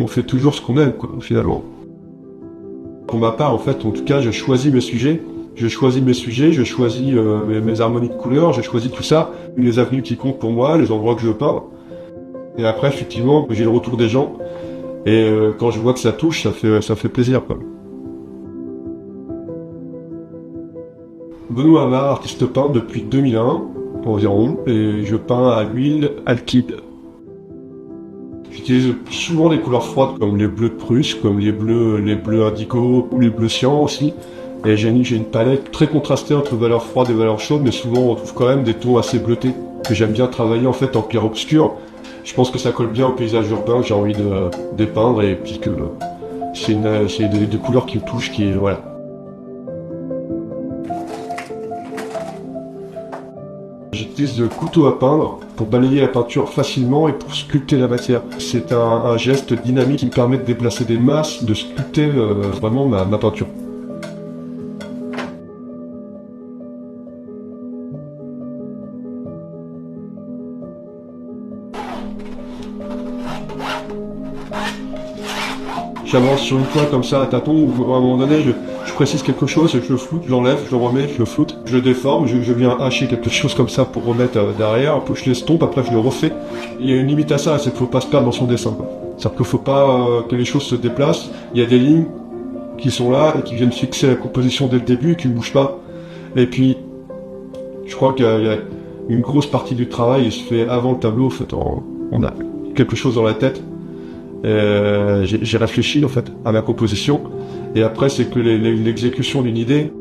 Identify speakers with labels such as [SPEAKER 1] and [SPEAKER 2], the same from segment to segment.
[SPEAKER 1] on fait toujours ce qu'on aime, quoi, finalement. Pour ma part, en fait, en tout cas, je choisis mes sujets, je choisis mes harmonies de couleurs, je choisis tout ça, les avenues qui comptent pour moi, les endroits que je veux peindre. Et après, effectivement, j'ai le retour des gens, et quand je vois que ça touche, ça fait plaisir, quoi. Benoît Hamar, artiste peintre depuis 2001, environ, et je peins à l'huile alkyd. J'utilise souvent des couleurs froides comme les bleus de Prusse, comme les bleus indigo ou les bleus cyan aussi. Et j'ai une palette très contrastée entre valeurs froides et valeurs chaudes, mais souvent on trouve quand même des tons assez bleutés, que j'aime bien travailler en fait en clair-obscur. Je pense que ça colle bien au paysage urbain que j'ai envie de dépeindre, et puis que c'est des couleurs qui me touchent, voilà. J'utilise le couteau à peindre pour balayer la peinture facilement et pour sculpter la matière. C'est un geste dynamique qui me permet de déplacer des masses, de sculpter vraiment ma peinture. J'avance sur une toile comme ça à tâtons, où à un moment donné je précise quelque chose, je le floute, je l'enlève, je le remets, je le floute, je le déforme, je viens hacher quelque chose comme ça pour remettre derrière, je l'estompe, après je le refais. Il y a une limite à ça, c'est qu'il faut pas se perdre dans son dessin, quoi. C'est-à-dire qu'il faut pas que les choses se déplacent, il y a des lignes qui sont là et qui viennent fixer la composition dès le début et qui ne bougent pas. Et puis, je crois qu'il y a une grosse partie du travail se fait avant le tableau, en fait, on a quelque chose dans la tête. J'ai réfléchi en fait à ma composition, et après c'est que l'exécution d'une idée,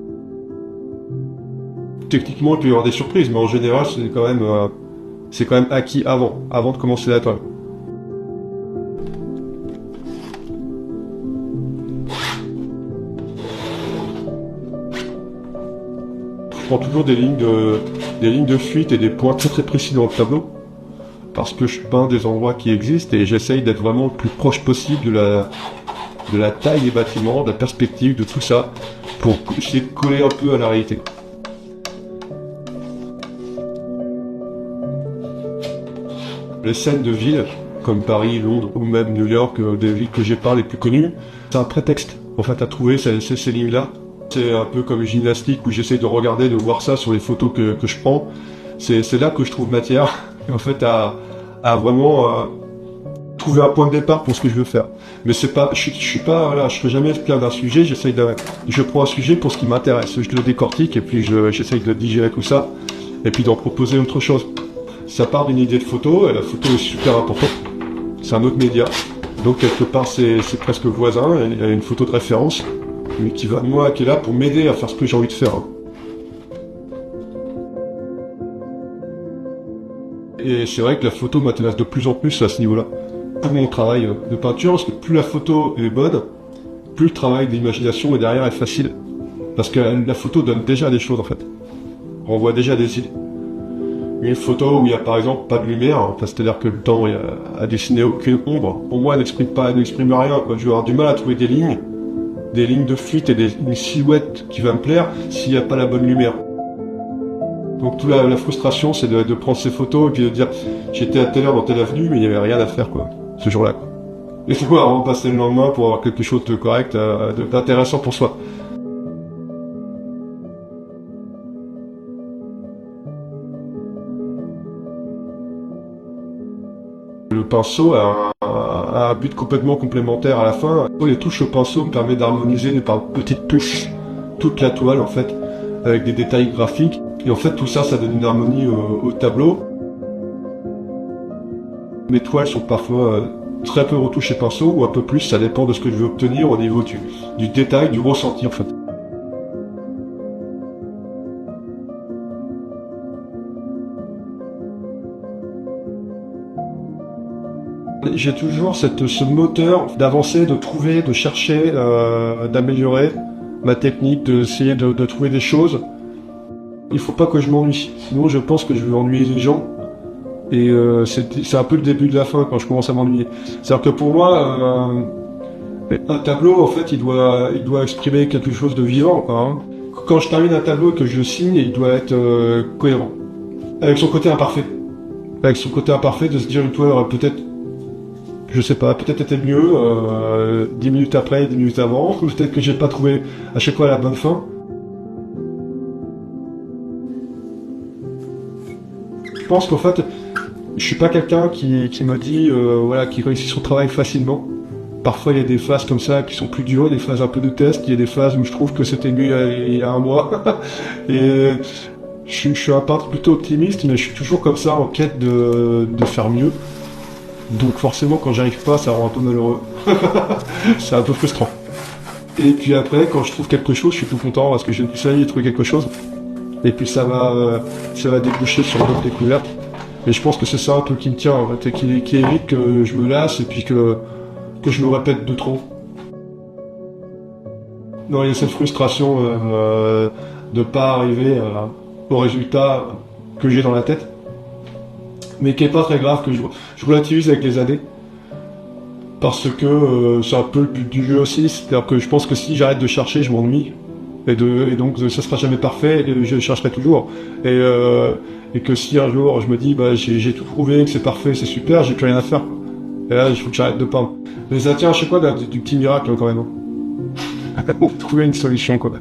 [SPEAKER 1] techniquement il peut y avoir des surprises, mais en général c'est quand même acquis avant de commencer la toile. Je prends toujours des lignes de fuite et des points très très précis dans le tableau, parce que je peins des endroits qui existent et j'essaye d'être vraiment le plus proche possible de la taille des bâtiments, de la perspective, de tout ça, pour essayer de coller un peu à la réalité. Les scènes de villes, comme Paris, Londres ou même New York, des villes que j'ai peint les plus connues, c'est un prétexte en fait à trouver ces lignes-là. C'est un peu comme une gymnastique où j'essaye de regarder, de voir ça sur les photos que je prends. C'est là que je trouve matière, en fait, à vraiment trouver un point de départ pour ce que je veux faire. Mais c'est pas, je fais jamais esclave d'un sujet. Je prends un sujet pour ce qui m'intéresse, je le décortique et puis j'essaye de digérer tout ça et puis d'en proposer autre chose. Ça part d'une idée de photo et la photo est super importante. C'est un autre média, donc quelque part c'est presque voisin. Il y a une photo de référence, mais qui est là pour m'aider à faire ce que j'ai envie de faire. Et c'est vrai que la photo m'intéresse de plus en plus à ce niveau-là, pour mon travail de peinture, parce que plus la photo est bonne, plus le travail d'imagination est derrière est facile. Parce que la photo donne déjà des choses en fait, renvoie déjà des idées. Une photo où il y a par exemple pas de lumière, c'est-à-dire que le temps a dessiné aucune ombre, pour moi elle n'exprime rien, quoi. Je vais avoir du mal à trouver des lignes de fuite et une silhouette qui va me plaire s'il n'y a pas la bonne lumière. Donc toute la frustration, c'est de prendre ces photos et puis de dire j'étais à telle heure dans telle avenue, mais il n'y avait rien à faire quoi, ce jour-là. Et c'est quoi, on passer le lendemain pour avoir quelque chose de correct, d'intéressant pour soi. Le pinceau a un but complètement complémentaire à la fin. Les touches au pinceau me permettent d'harmoniser par petites touches toute la toile en fait, avec des détails graphiques. Et en fait tout ça, ça donne une harmonie au tableau. Mes toiles sont parfois très peu retouchées pinceau ou un peu plus, ça dépend de ce que je veux obtenir au niveau du détail, du ressenti en fait. J'ai toujours ce moteur d'avancer, de trouver, de chercher, d'améliorer ma technique, d'essayer de trouver des choses. Il faut pas que je m'ennuie, sinon je pense que je vais ennuyer les gens. Et c'est un peu le début de la fin quand je commence à m'ennuyer. C'est-à-dire que pour moi, un tableau, en fait, il doit exprimer quelque chose de vivant, quoi, hein. Quand je termine un tableau et que je le signe, il doit être cohérent. Avec son côté imparfait. Avec son côté imparfait, de se dire une toile aurait peut-être Je sais pas, peut-être était mieux 10 minutes après, 10 minutes avant, ou peut-être que j'ai pas trouvé à chaque fois la bonne fin. Je pense qu'en fait, je suis pas quelqu'un qui me dit, voilà, qui réussit son travail facilement. Parfois, il y a des phases comme ça qui sont plus dures, des phases un peu de test. Il y a des phases où je trouve que c'était mieux il y a un mois. Et je suis un peintre plutôt optimiste, mais je suis toujours comme ça en quête de faire mieux. Donc forcément, quand j'arrive pas, ça rend un peu malheureux. C'est un peu frustrant. Et puis après, quand je trouve quelque chose, je suis tout content parce que j'ai trouvé quelque chose. Et puis ça va déboucher sur d'autres découvertes. Et je pense que c'est ça un peu qui me tient, en fait, et qui évite que je me lasse et puis que je me répète de trop. Non, il y a cette frustration de pas arriver au résultat que j'ai dans la tête, mais qui est pas très grave, que je relativise avec les années, parce que c'est un peu le but du jeu aussi, c'est-à-dire que je pense que si j'arrête de chercher, je m'ennuie, et donc ça sera jamais parfait, et je chercherai toujours, et que si un jour je me dis bah j'ai tout trouvé, que c'est parfait, c'est super, j'ai plus rien à faire, et là il faut que j'arrête de peindre. Mais ça tient à chaque fois du petit miracle quand même. Trouver une solution quoi.